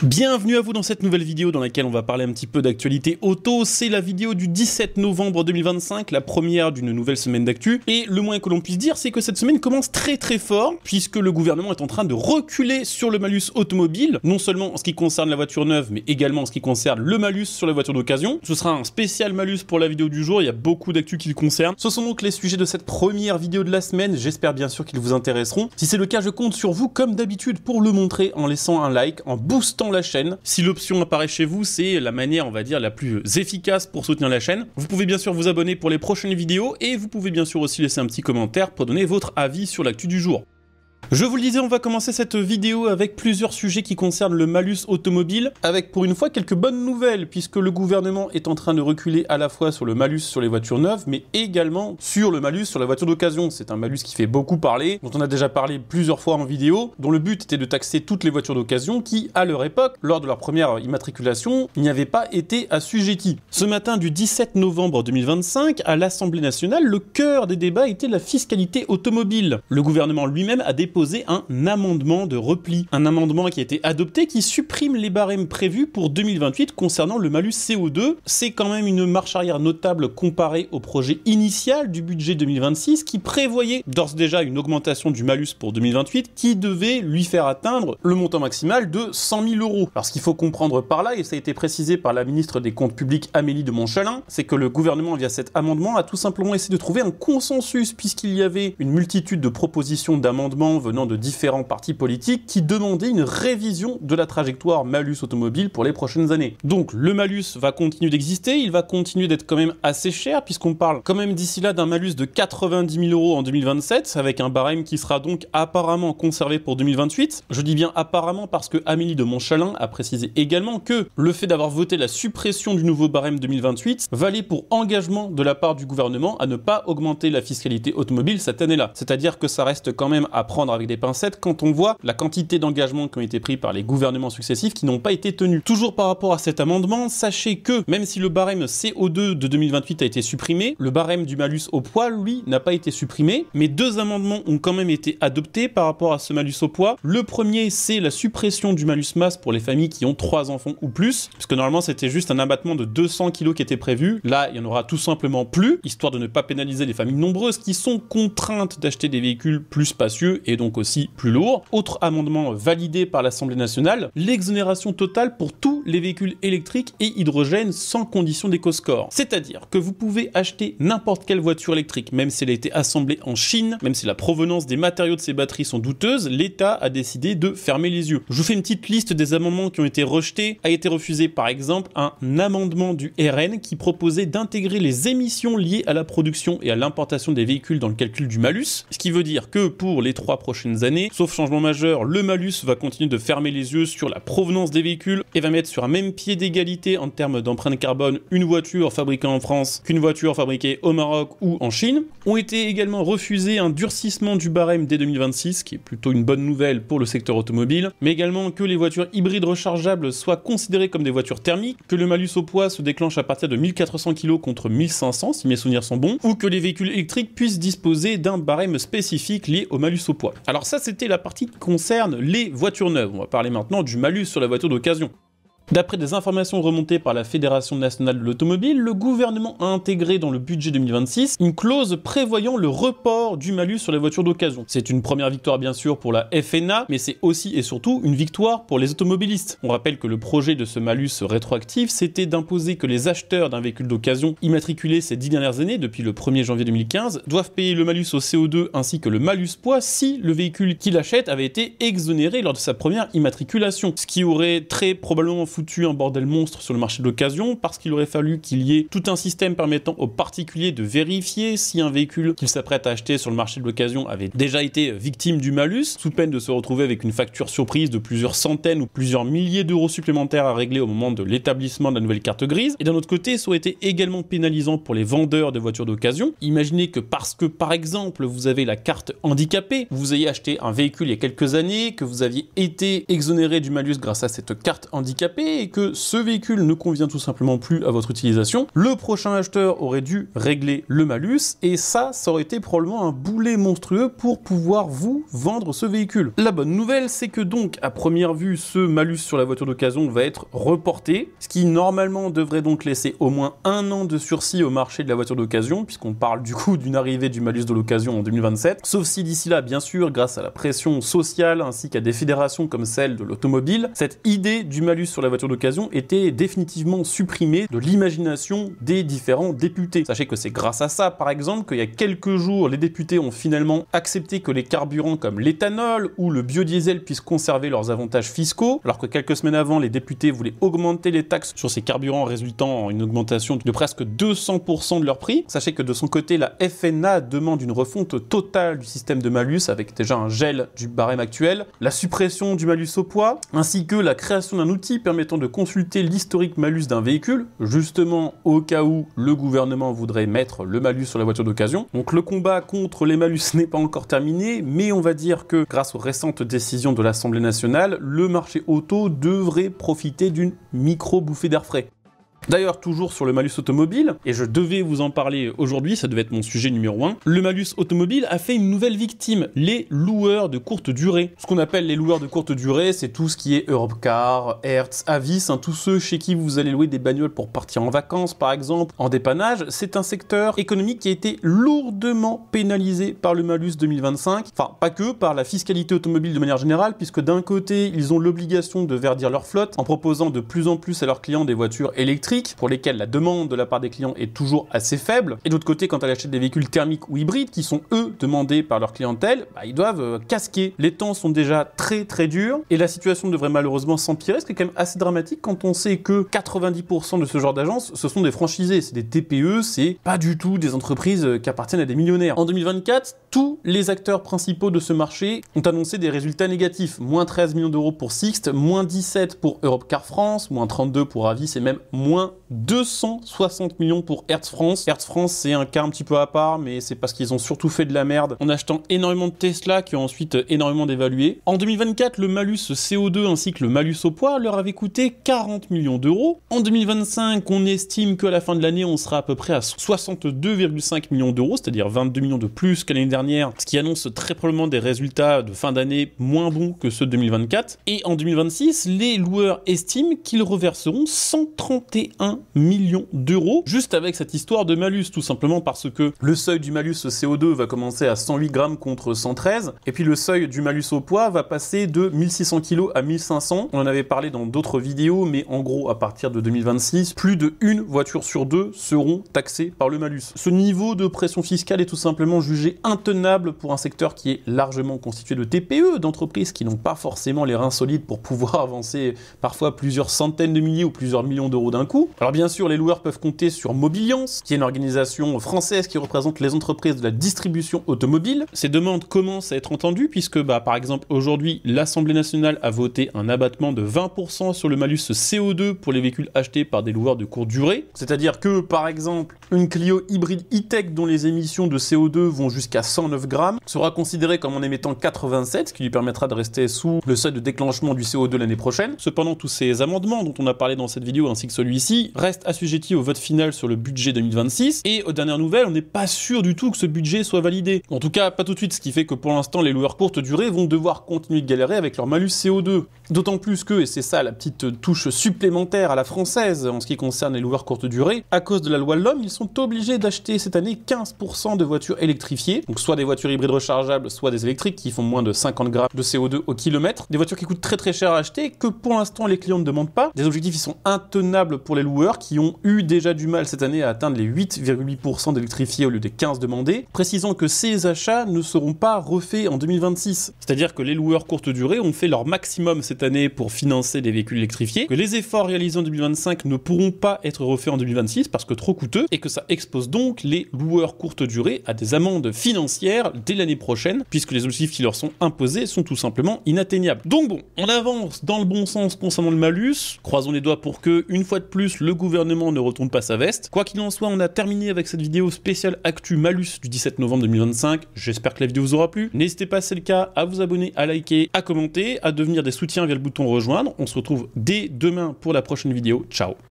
Bienvenue à vous dans cette nouvelle vidéo dans laquelle on va parler un petit peu d'actualité auto. C'est la vidéo du 17 novembre 2025, la première d'une nouvelle semaine d'actu. Et le moins que l'on puisse dire, c'est que cette semaine commence très fort, puisque le gouvernement est en train de reculer sur le malus automobile, non seulement en ce qui concerne la voiture neuve, mais également en ce qui concerne le malus sur la voiture d'occasion. Ce sera un spécial malus pour la vidéo du jour, il y a beaucoup d'actu qui le concernent. Ce sont donc les sujets de cette première vidéo de la semaine, j'espère bien sûr qu'ils vous intéresseront. Si c'est le cas, je compte sur vous, comme d'habitude, pour le montrer en laissant un like, en boostant la chaîne. Si l'option apparaît chez vous, c'est la manière, on va dire, la plus efficace pour soutenir la chaîne. Vous pouvez bien sûr vous abonner pour les prochaines vidéos et vous pouvez bien sûr aussi laisser un petit commentaire pour donner votre avis sur l'actu du jour. Je vous le disais, on va commencer cette vidéo avec plusieurs sujets qui concernent le malus automobile, avec pour une fois quelques bonnes nouvelles, puisque le gouvernement est en train de reculer à la fois sur le malus sur les voitures neuves, mais également sur le malus sur la voiture d'occasion. C'est un malus qui fait beaucoup parler, dont on a déjà parlé plusieurs fois en vidéo, dont le but était de taxer toutes les voitures d'occasion qui, à leur époque, lors de leur première immatriculation, n'y avaient pas été assujetties. Ce matin du 17 novembre 2025, à l'Assemblée nationale, le cœur des débats était la fiscalité automobile. Le gouvernement lui-même a déposé un amendement de repli. Un amendement qui a été adopté qui supprime les barèmes prévus pour 2028 concernant le malus CO2. C'est quand même une marche arrière notable comparée au projet initial du budget 2026 qui prévoyait d'ores déjà une augmentation du malus pour 2028 qui devait lui faire atteindre le montant maximal de 100 000 €. Alors ce qu'il faut comprendre par là, et ça a été précisé par la ministre des Comptes publics Amélie de Montchalin, c'est que le gouvernement via cet amendement a tout simplement essayé de trouver un consensus puisqu'il y avait une multitude de propositions d'amendements venant de différents partis politiques qui demandaient une révision de la trajectoire malus automobile pour les prochaines années. Donc le malus va continuer d'exister, il va continuer d'être quand même assez cher puisqu'on parle quand même d'ici là d'un malus de 90 000 € en 2027 avec un barème qui sera donc apparemment conservé pour 2028. Je dis bien apparemment parce que Amélie de Montchalin a précisé également que le fait d'avoir voté la suppression du nouveau barème 2028 valait pour engagement de la part du gouvernement à ne pas augmenter la fiscalité automobile cette année-là. C'est-à-dire que ça reste quand même à prendre avec des pincettes quand on voit la quantité d'engagements qui ont été pris par les gouvernements successifs qui n'ont pas été tenus. Toujours par rapport à cet amendement, sachez que même si le barème CO2 de 2028 a été supprimé, le barème du malus au poids, lui, n'a pas été supprimé, mais deux amendements ont quand même été adoptés par rapport à ce malus au poids. Le premier, c'est la suppression du malus masse pour les familles qui ont 3 enfants ou plus, puisque normalement c'était juste un abattement de 200 kg qui était prévu. Là, il y en aura tout simplement plus, histoire de ne pas pénaliser les familles nombreuses qui sont contraintes d'acheter des véhicules plus spacieux et donc aussi plus lourd. Autre amendement validé par l'Assemblée nationale, l'exonération totale pour tous les véhicules électriques et hydrogène sans condition d'éco-score. C'est-à-dire que vous pouvez acheter n'importe quelle voiture électrique, même si elle a été assemblée en Chine, même si la provenance des matériaux de ces batteries sont douteuses, l'État a décidé de fermer les yeux. Je vous fais une petite liste des amendements qui ont été rejetés. A été refusé par exemple un amendement du RN qui proposait d'intégrer les émissions liées à la production et à l'importation des véhicules dans le calcul du malus, ce qui veut dire que pour les 3 prochaines années, sauf changement majeur, le malus va continuer de fermer les yeux sur la provenance des véhicules et va mettre sur un même pied d'égalité en termes d'empreinte carbone une voiture fabriquée en France qu'une voiture fabriquée au Maroc ou en Chine. Ont été également refusés un durcissement du barème dès 2026, qui est plutôt une bonne nouvelle pour le secteur automobile, mais également que les voitures hybrides rechargeables soient considérées comme des voitures thermiques, que le malus au poids se déclenche à partir de 1400 kg contre 1500 si mes souvenirs sont bons, ou que les véhicules électriques puissent disposer d'un barème spécifique lié au malus au poids. Alors ça, c'était la partie qui concerne les voitures neuves. On va parler maintenant du malus sur la voiture d'occasion. D'après des informations remontées par la Fédération nationale de l'automobile, le gouvernement a intégré dans le budget 2026 une clause prévoyant le report du malus sur les voitures d'occasion. C'est une première victoire bien sûr pour la FNA, mais c'est aussi et surtout une victoire pour les automobilistes. On rappelle que le projet de ce malus rétroactif, c'était d'imposer que les acheteurs d'un véhicule d'occasion immatriculé ces 10 dernières années, depuis le 1er janvier 2015, doivent payer le malus au CO2 ainsi que le malus poids si le véhicule qu'il achète avait été exonéré lors de sa première immatriculation. Ce qui aurait très probablement foutu un bordel monstre sur le marché de l'occasion parce qu'il aurait fallu qu'il y ait tout un système permettant aux particuliers de vérifier si un véhicule qu'ils s'apprêtent à acheter sur le marché de l'occasion avait déjà été victime du malus, sous peine de se retrouver avec une facture surprise de plusieurs centaines ou plusieurs milliers d'euros supplémentaires à régler au moment de l'établissement de la nouvelle carte grise. Et d'un autre côté, ça aurait été également pénalisant pour les vendeurs de voitures d'occasion. Imaginez que parce que, par exemple, vous avez la carte handicapée, vous ayez acheté un véhicule il y a quelques années, que vous aviez été exonéré du malus grâce à cette carte handicapée, acheté et que ce véhicule ne convient tout simplement plus à votre utilisation, le prochain acheteur aurait dû régler le malus et ça aurait été probablement un boulet monstrueux pour pouvoir vous vendre ce véhicule. La bonne nouvelle, c'est que donc à première vue, ce malus sur la voiture d'occasion va être reporté, ce qui normalement devrait donc laisser au moins 1 an de sursis au marché de la voiture d'occasion, puisqu'on parle du coup d'une arrivée du malus de l'occasion en 2027, sauf si d'ici là, bien sûr, grâce à la pression sociale ainsi qu'à des fédérations comme celle de l'automobile, cette idée du malus sur la voiture d'occasion était définitivement supprimée de l'imagination des différents députés. Sachez que c'est grâce à ça, par exemple, qu'il y a quelques jours, les députés ont finalement accepté que les carburants comme l'éthanol ou le biodiesel puissent conserver leurs avantages fiscaux, alors que quelques semaines avant, les députés voulaient augmenter les taxes sur ces carburants, résultant en une augmentation de presque 200% de leur prix. Sachez que de son côté, la FNA demande une refonte totale du système de malus avec déjà un gel du barème actuel, la suppression du malus au poids, ainsi que la création d'un outil permettant de consulter l'historique malus d'un véhicule, justement au cas où le gouvernement voudrait mettre le malus sur la voiture d'occasion. Donc le combat contre les malus n'est pas encore terminé, mais on va dire que grâce aux récentes décisions de l'Assemblée nationale, le marché auto devrait profiter d'une micro-bouffée d'air frais. D'ailleurs, toujours sur le malus automobile, et je devais vous en parler aujourd'hui, ça devait être mon sujet numéro 1, le malus automobile a fait une nouvelle victime, les loueurs de courte durée. Ce qu'on appelle les loueurs de courte durée, c'est tout ce qui est Europcar, Hertz, Avis, tous ceux chez qui vous allez louer des bagnoles pour partir en vacances, par exemple, en dépannage. C'est un secteur économique qui a été lourdement pénalisé par le malus 2025, enfin pas que, par la fiscalité automobile de manière générale, puisque d'un côté, ils ont l'obligation de verdir leur flotte en proposant de plus en plus à leurs clients des voitures électriques, pour lesquels la demande de la part des clients est toujours assez faible. Et d'autre côté, quand elle achète des véhicules thermiques ou hybrides, qui sont eux demandés par leur clientèle, ils doivent casquer. Les temps sont déjà très durs, et la situation devrait malheureusement s'empirer, ce qui est quand même assez dramatique quand on sait que 90% de ce genre d'agences, ce sont des franchisés, c'est des TPE, c'est pas du tout des entreprises qui appartiennent à des millionnaires. En 2024, tous les acteurs principaux de ce marché ont annoncé des résultats négatifs. Moins 13 millions d'euros pour Sixt, moins 17 pour Europcar France, moins 32 pour Avis, et même moins 260 millions pour Hertz France. Hertz France, c'est un cas un petit peu à part, mais c'est parce qu'ils ont surtout fait de la merde en achetant énormément de Tesla qui ont ensuite énormément dévalué. En 2024, le malus CO2 ainsi que le malus au poids leur avait coûté 40 millions d'euros. En 2025, on estime qu'à la fin de l'année, on sera à peu près à 62,5 millions d'euros, c'est-à-dire 22 millions de plus que l'année dernière, ce qui annonce très probablement des résultats de fin d'année moins bons que ceux de 2024. Et en 2026, les loueurs estiment qu'ils reverseront 131 millions d'euros, juste avec cette histoire de malus, tout simplement parce que le seuil du malus CO2 va commencer à 108 grammes contre 113, et puis le seuil du malus au poids va passer de 1600 kg à 1500. On en avait parlé dans d'autres vidéos, mais en gros, à partir de 2026, plus de une voiture sur deux seront taxées par le malus. Ce niveau de pression fiscale est tout simplement jugé intenable pour un secteur qui est largement constitué de TPE, d'entreprises qui n'ont pas forcément les reins solides pour pouvoir avancer parfois plusieurs centaines de milliers ou plusieurs millions d'euros d'un coup. Alors bien sûr, les loueurs peuvent compter sur Mobiliance, qui est une organisation française qui représente les entreprises de la distribution automobile. Ces demandes commencent à être entendues puisque, par exemple, aujourd'hui, l'Assemblée nationale a voté un abattement de 20% sur le malus CO2 pour les véhicules achetés par des loueurs de courte durée. C'est-à-dire que, par exemple, une Clio hybride e-tech dont les émissions de CO2 vont jusqu'à 109 grammes sera considérée comme en émettant 87, ce qui lui permettra de rester sous le seuil de déclenchement du CO2 l'année prochaine. Cependant, tous ces amendements dont on a parlé dans cette vidéo ainsi que celui-ci restent assujettis au vote final sur le budget 2026, et aux dernières nouvelles, on n'est pas sûr du tout que ce budget soit validé. En tout cas, pas tout de suite, ce qui fait que pour l'instant, les loueurs courte durée vont devoir continuer de galérer avec leur malus CO2. D'autant plus que, et c'est ça la petite touche supplémentaire à la française en ce qui concerne les loueurs courte durée, à cause de la loi de l'homme, ils sont obligés d'acheter cette année 15% de voitures électrifiées, donc soit des voitures hybrides rechargeables, soit des électriques qui font moins de 50 grammes de CO2 au kilomètre, des voitures qui coûtent très cher à acheter, que pour l'instant les clients ne demandent pas, des objectifs qui sont intenables pour les loueurs qui ont eu déjà du mal cette année à atteindre les 8,8% d'électrifiés au lieu des 15 demandés, précisant que ces achats ne seront pas refaits en 2026. C'est-à-dire que les loueurs courte durée ont fait leur maximum cette année pour financer des véhicules électrifiés, que les efforts réalisés en 2025 ne pourront pas être refaits en 2026 parce que trop coûteux, et que ça expose donc les loueurs courte durée à des amendes financières dès l'année prochaine, puisque les objectifs qui leur sont imposés sont tout simplement inatteignables. Donc bon, on avance dans le bon sens concernant le malus, croisons les doigts pour que, une fois de plus, plus, le gouvernement ne retourne pas sa veste. Quoi qu'il en soit, on a terminé avec cette vidéo spéciale Actu Malus du 17 novembre 2025. J'espère que la vidéo vous aura plu. N'hésitez pas, si c'est le cas, à vous abonner, à liker, à commenter, à devenir des soutiens via le bouton rejoindre. On se retrouve dès demain pour la prochaine vidéo. Ciao.